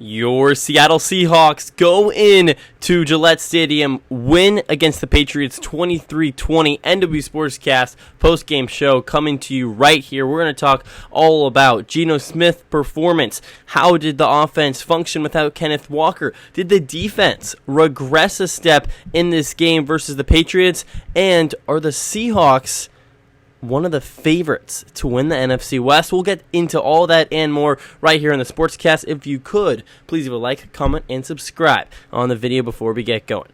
Your Seattle Seahawks go in to Gillette Stadium, win against the Patriots 23-20. NW Sportscast post-game show coming to you right here. We're going to talk all about Geno Smith's performance. How did the offense function without Kenneth Walker? Did the defense regress a step in this game versus the Patriots? And are the Seahawks one of the favorites to win the NFC West? We'll get into all that and more right here on the Sportscast. If you could, please leave a like, comment, and subscribe on the video before we get going.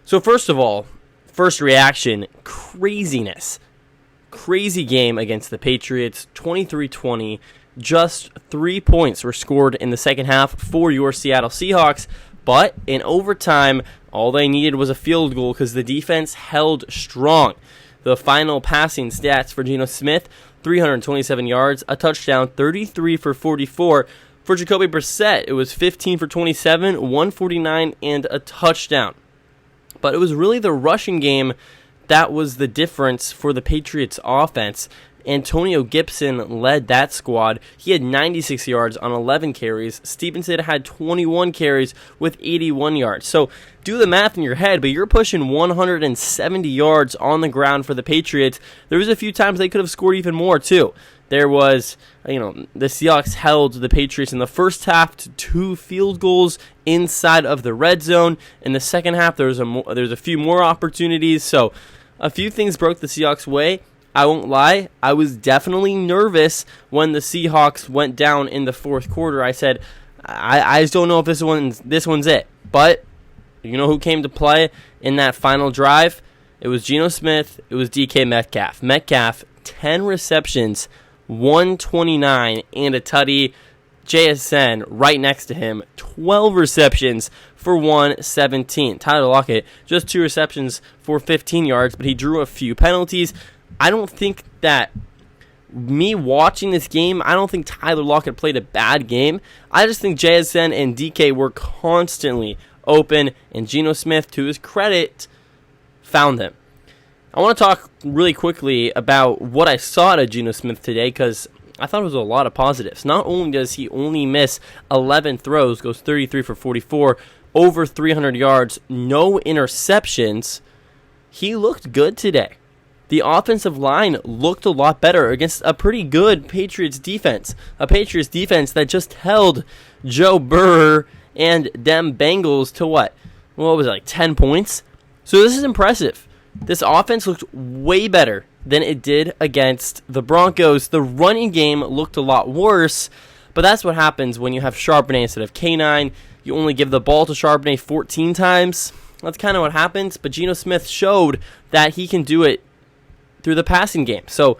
So first of all, first reaction, craziness. Crazy game against the Patriots, 23-20. Just 3 points were scored in the second half for your Seattle Seahawks. But in overtime, all they needed was a field goal because the defense held strong. The final passing stats for Geno Smith, 327 yards, a touchdown, 33 for 44. For Jacoby Brissett, it was 15 for 27, 149, and a touchdown. But it was really the rushing game that was the difference for the Patriots offense. Antonio Gibson led that squad. He had 96 yards on 11 carries. Stevenson had 21 carries with 81 yards. So do the math in your head, but you're pushing 170 yards on the ground for the Patriots. There was a few times they could have scored even more too. There was, the Seahawks held the Patriots in the first half to 2 field goals inside of the red zone. In the second half, there's a few more opportunities. So a few things broke the Seahawks' way. I won't lie, I was definitely nervous when the Seahawks went down in the fourth quarter. I said, I just don't know if this one's it. But you know who came to play in that final drive? It was Geno Smith. It was DK Metcalf. Metcalf, 10 receptions, 129, and a tutty. JSN right next to him, 12 receptions for 117. Tyler Lockett, just 2 receptions for 15 yards, but he drew a few penalties. I don't think that me watching this game, I don't think Tyler Lockett played a bad game. I just think JSN and DK were constantly open, and Geno Smith, to his credit, found them. I want to talk really quickly about what I saw out of Geno Smith today, because I thought it was a lot of positives. Not only does he only miss 11 throws, goes 33 for 44, over 300 yards, no interceptions, he looked good today. The offensive line looked a lot better against a pretty good Patriots defense. A Patriots defense that just held Joe Burrow and them Bengals to what was it, like 10 points? So this is impressive. This offense looked way better than it did against the Broncos. The running game looked a lot worse, but that's what happens when you have Charbonnet instead of K9. You only give the ball to Charbonnet 14 times. That's kind of what happens, but Geno Smith showed that he can do it through the passing game. So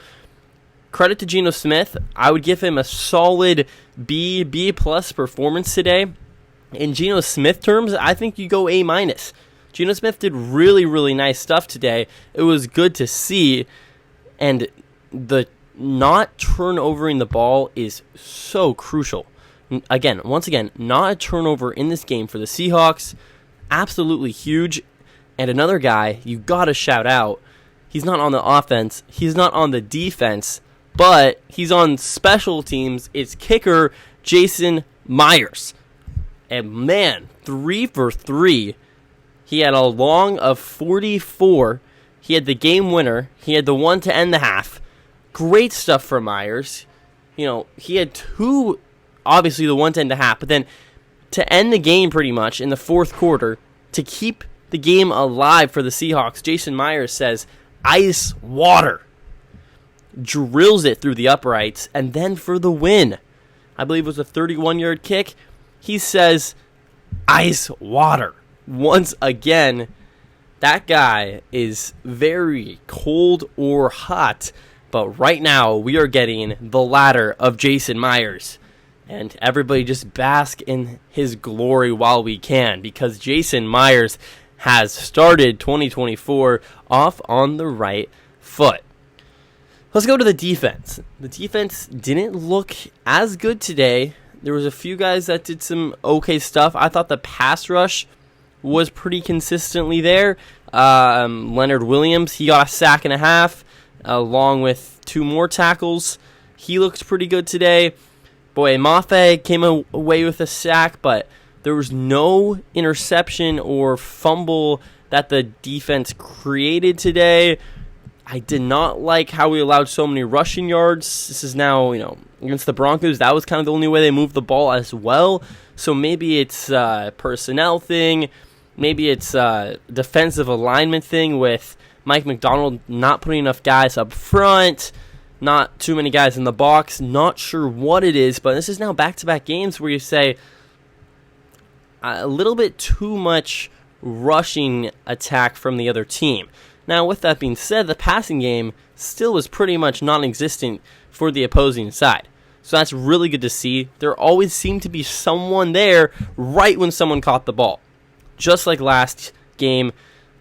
credit to Geno Smith. I would give him a solid B+ performance today. In Geno Smith terms, I think you go A-. Geno Smith did really, really nice stuff today. It was good to see, and the not turnovering the ball is so crucial. Once again, not a turnover in this game for the Seahawks, absolutely huge. And another guy you got to shout out, he's not on the offense, he's not on the defense, but he's on special teams. It's kicker Jason Myers. And man, 3 for 3. He had a long of 44. He had the game winner. He had the one to end the half. Great stuff for Myers. He had 2, obviously the one to end the half, but then to end the game pretty much in the fourth quarter, to keep the game alive for the Seahawks, Jason Myers says, ice water. Drills it through the uprights, and then for the win, I believe it was a 31-yard kick, he says, ice water. Once again, that guy is very cold or hot, but right now we are getting the latter of Jason Myers. And everybody just bask in his glory while we can, because Jason Myers has started 2024 off on the right foot. Let's go to the defense. The defense didn't look as good today. There was a few guys that did some okay stuff. I thought the pass rush was pretty consistently there. Leonard Williams, he got a sack and a half, along with 2 more tackles. He looked pretty good today. Boy, Mafe came away with a sack, but there was no interception or fumble that the defense created today. I did not like how we allowed so many rushing yards. This is now, against the Broncos, that was kind of the only way they moved the ball as well. So maybe it's a personnel thing. Maybe it's a defensive alignment thing with Mike McDonald not putting enough guys up front, not too many guys in the box. Not sure what it is, but this is now back-to-back games where you say a little bit too much rushing attack from the other team. Now, with that being said, the passing game still was pretty much non-existent for the opposing side. So that's really good to see. There always seemed to be someone there right when someone caught the ball. Just like last game,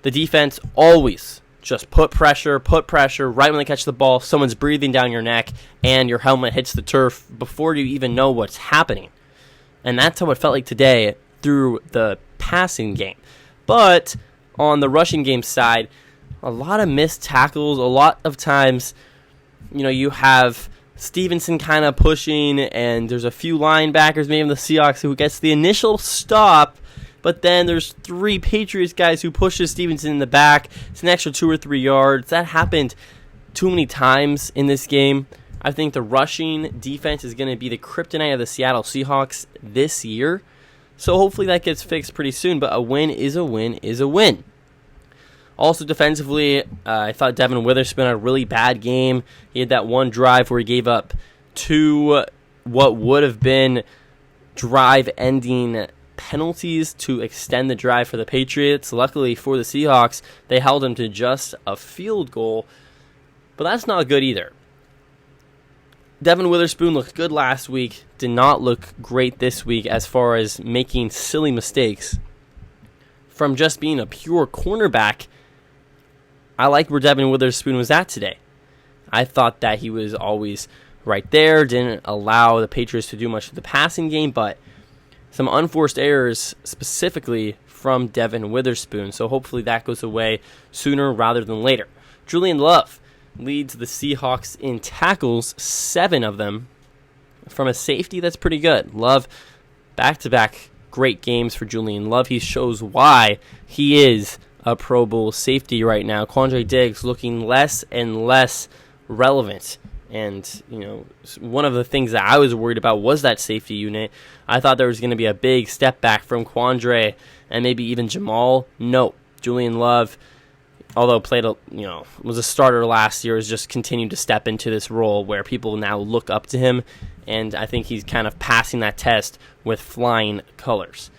the defense always just put pressure right when they catch the ball. Someone's breathing down your neck and your helmet hits the turf before you even know what's happening. And that's how it felt like today through the passing game. But on the rushing game side, a lot of missed tackles. A lot of times, you have Stevenson kind of pushing, and there's a few linebackers, maybe in the Seahawks, who gets the initial stop, but then there's 3 Patriots guys who pushes Stevenson in the back. It's an extra 2 or 3 yards. That happened too many times in this game. I think the rushing defense is going to be the kryptonite of the Seattle Seahawks this year. So hopefully that gets fixed pretty soon, but a win is a win is a win. Also defensively, I thought Devin Witherspoon had a really bad game. He had that one drive where he gave up 2 what would have been drive-ending penalties to extend the drive for the Patriots. Luckily for the Seahawks, they held him to just a field goal, but that's not good either. Devin Witherspoon looked good last week, did not look great this week as far as making silly mistakes. From just being a pure cornerback, I like where Devin Witherspoon was at today. I thought that he was always right there, didn't allow the Patriots to do much of the passing game, but some unforced errors specifically from Devin Witherspoon. So hopefully that goes away sooner rather than later. Julian Love leads the Seahawks in tackles, 7 of them. From a safety, that's pretty good. Love, back-to-back great games for Julian Love. He shows why he is a Pro Bowl safety right now. Quandre Diggs looking less and less relevant. And, one of the things that I was worried about was that safety unit. I thought there was going to be a big step back from Quandre and maybe even Jamal. No. Julian Love, although was a starter last year, has just continued to step into this role where people now look up to him. And I think he's kind of passing that test with flying colors.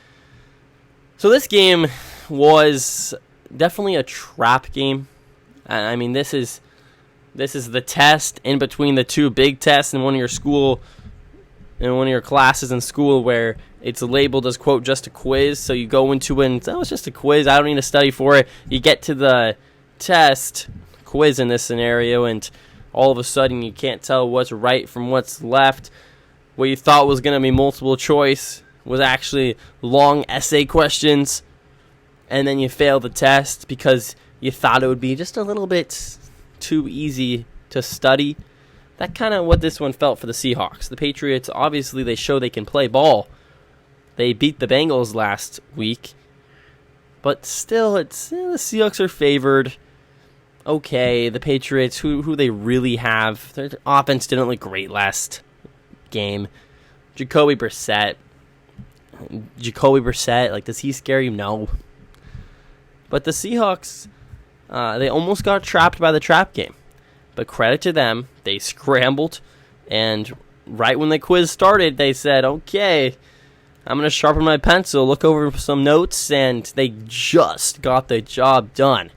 So this game was definitely a trap game. I mean, this is the test in between the 2 big tests in one of your classes in school where it's labeled as, quote, just a quiz. So you go into it and, it's just a quiz. I don't need to study for it. You get to the test, quiz in this scenario, and all of a sudden you can't tell what's right from what's left. What you thought was going to be multiple choice was actually long essay questions. And then you fail the test because you thought it would be just a little bit too easy to study. That kind of what this one felt for the Seahawks. The Patriots, obviously, they show they can play ball. They beat the Bengals last week. But still, the Seahawks are favored. Okay, the Patriots, who they really have. Their offense didn't look great last game. Jacoby Brissett, does he scare you? No. But the Seahawks, they almost got trapped by the trap game. But credit to them, they scrambled, and right when the quiz started, they said, okay, I'm going to sharpen my pencil, look over some notes, and they just got the job done.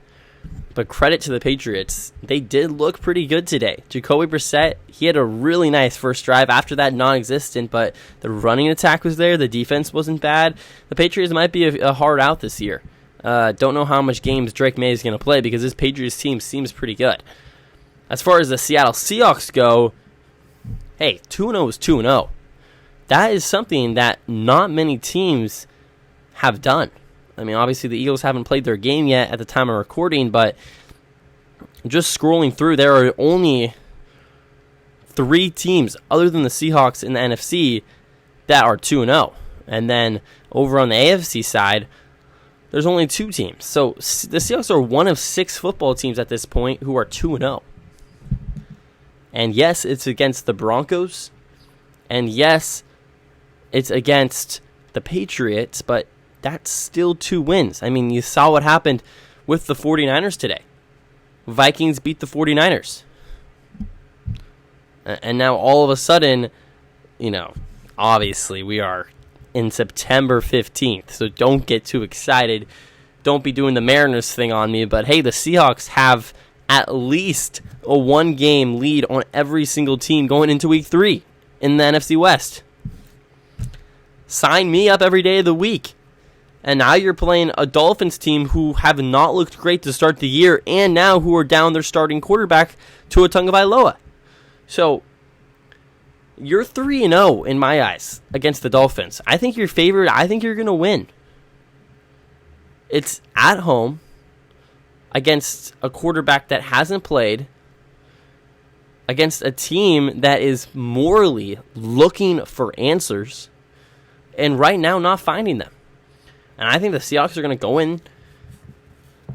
But credit to the Patriots, they did look pretty good today. Jacoby Brissett, he had a really nice first drive. After that, non-existent, but the running attack was there. The defense wasn't bad. The Patriots might be a hard out this year. Don't know how much games Drake May is going to play because this Patriots team seems pretty good. As far as the Seattle Seahawks go, hey, 2-0 is 2-0. That is something that not many teams have done. I mean, obviously the Eagles haven't played their game yet at the time of recording, but just scrolling through, there are only 3 teams other than the Seahawks in the NFC that are 2-0. And then over on the AFC side, there's only 2 teams. So the Seahawks are one of 6 football teams at this point who are 2-0. And yes, it's against the Broncos. And yes, it's against the Patriots, but that's still 2 wins. I mean, you saw what happened with the 49ers today. Vikings beat the 49ers. And now all of a sudden, obviously we are in September 15th, so don't get too excited. Don't be doing the Mariners thing on me, but hey, the Seahawks have at least a 1-game lead on every single team going into week 3 in the NFC West. Sign me up every day of the week. And now you're playing a Dolphins team who have not looked great to start the year, and now who are down their starting quarterback, Tua Tagovailoa. So you're 3-0 in my eyes against the Dolphins. I think you're favored. I think you're going to win. It's at home against a quarterback that hasn't played, against a team that is morally looking for answers, and right now not finding them. And I think the Seahawks are going to go in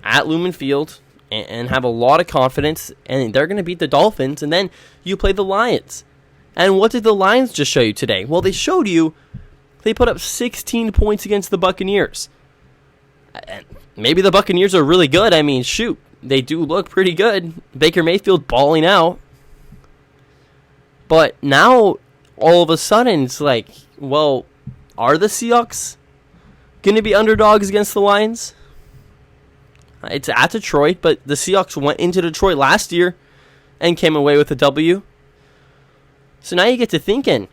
at Lumen Field and have a lot of confidence, and they're going to beat the Dolphins, and then you play the Lions. And what did the Lions just show you today? Well, they showed you they put up 16 points against the Buccaneers. And maybe the Buccaneers are really good. I mean, shoot, they do look pretty good. Baker Mayfield balling out. But now, all of a sudden, it's like, well, are the Seahawks going to be underdogs against the Lions? It's at Detroit, but the Seahawks went into Detroit last year and came away with a W. So now you get to thinking,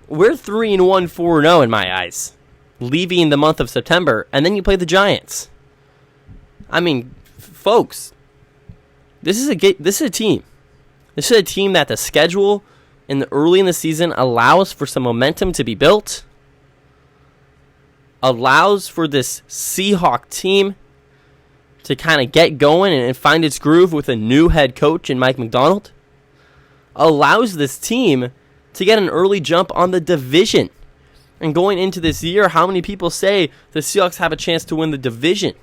we're 3-1, 4-0 in my eyes, leaving the month of September, and then you play the Giants. I mean, folks, this is a team. This is a team that the schedule early in the season allows for some momentum to be built, allows for this Seahawk team to kind of get going and find its groove with a new head coach in Mike Macdonald, allows this team to get an early jump on the division. And going into this year, how many people say the Seahawks have a chance to win the division?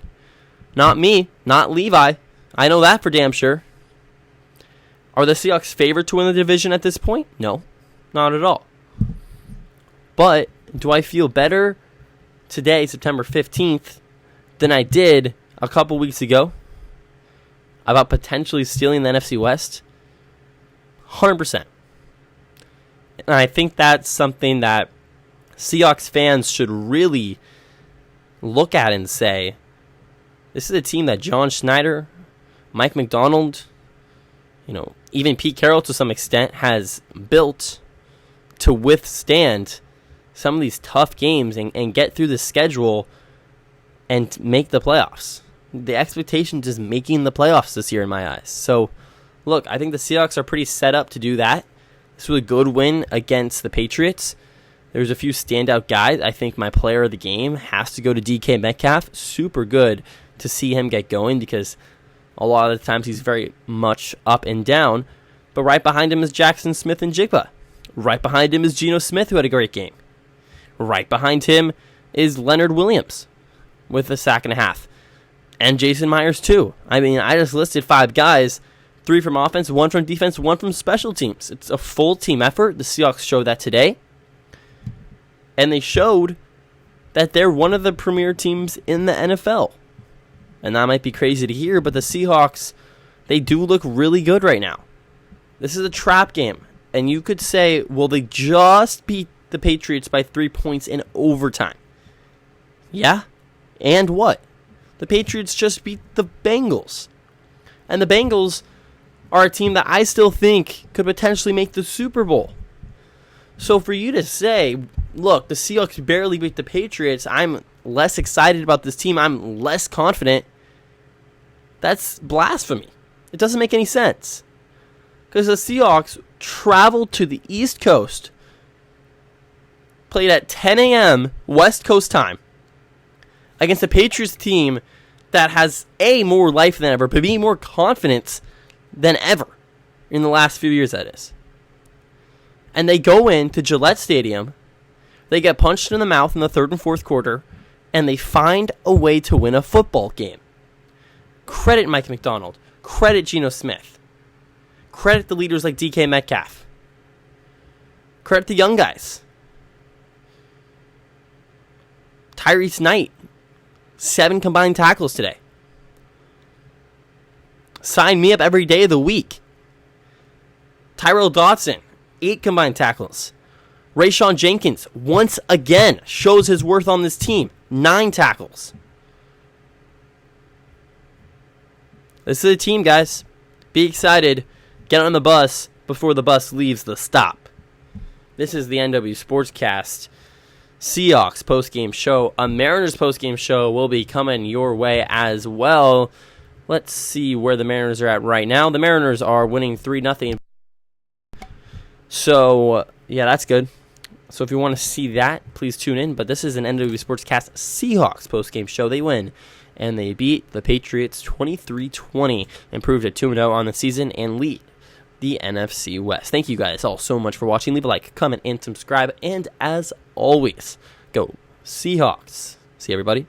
Not me, not Levi. I know that for damn sure. Are the Seahawks favored to win the division at this point? No, not at all. But do I feel better today, September 15th, than I did a couple weeks ago about potentially stealing the NFC West? 100%. And I think that's something that Seahawks fans should really look at and say, this is a team that John Schneider, Mike Macdonald, even Pete Carroll to some extent has built to withstand some of these tough games and get through the schedule and make the playoffs. The expectation is making the playoffs this year in my eyes. So, look, I think the Seahawks are pretty set up to do that. This was a good win against the Patriots. There's a few standout guys. I think my player of the game has to go to DK Metcalf. Super good to see him get going because a lot of the times he's very much up and down. But right behind him is Jackson Smith and Jigba. Right behind him is Geno Smith, who had a great game. Right behind him is Leonard Williams with a sack and a half. And Jason Myers, too. I mean, I just listed 5 guys, 3 from offense, 1 from defense, 1 from special teams. It's a full team effort. The Seahawks showed that today. And they showed that they're one of the premier teams in the NFL. And that might be crazy to hear, but the Seahawks, they do look really good right now. This is a trap game. And you could say, well, they just beat the Patriots by 3 points in overtime. Yeah? And what? The Patriots just beat the Bengals. And the Bengals are a team that I still think could potentially make the Super Bowl. So for you to say, look, the Seahawks barely beat the Patriots, I'm less excited about this team, I'm less confident, that's blasphemy. It doesn't make any sense. Because the Seahawks traveled to the East Coast, played at 10 a.m. West Coast time, against a Patriots team that has A, more life than ever, but B, more confidence than ever in the last few years, that is. And they go into Gillette Stadium. They get punched in the mouth in the third and fourth quarter. And they find a way to win a football game. Credit Mike McDonald. Credit Geno Smith. Credit the leaders like DK Metcalf. Credit the young guys. Tyrese Knight. 7 combined tackles today. Sign me up every day of the week. Tyrell Dodson. 8 combined tackles. Rayshawn Jenkins, once again, shows his worth on this team. 9 tackles. This is a team, guys. Be excited. Get on the bus before the bus leaves the stop. This is the NW Sportscast Seahawks postgame show. A Mariners postgame show will be coming your way as well. Let's see where the Mariners are at right now. The Mariners are winning 3-0. So, yeah, that's good. So if you want to see that, please tune in. But this is an NW Sportscast Seahawks postgame show. They win, and they beat the Patriots 23-20, improved at 2-0 on the season, and lead the NFC West. Thank you guys all so much for watching. Leave a like, comment, and subscribe. And as always, go Seahawks. See you, everybody.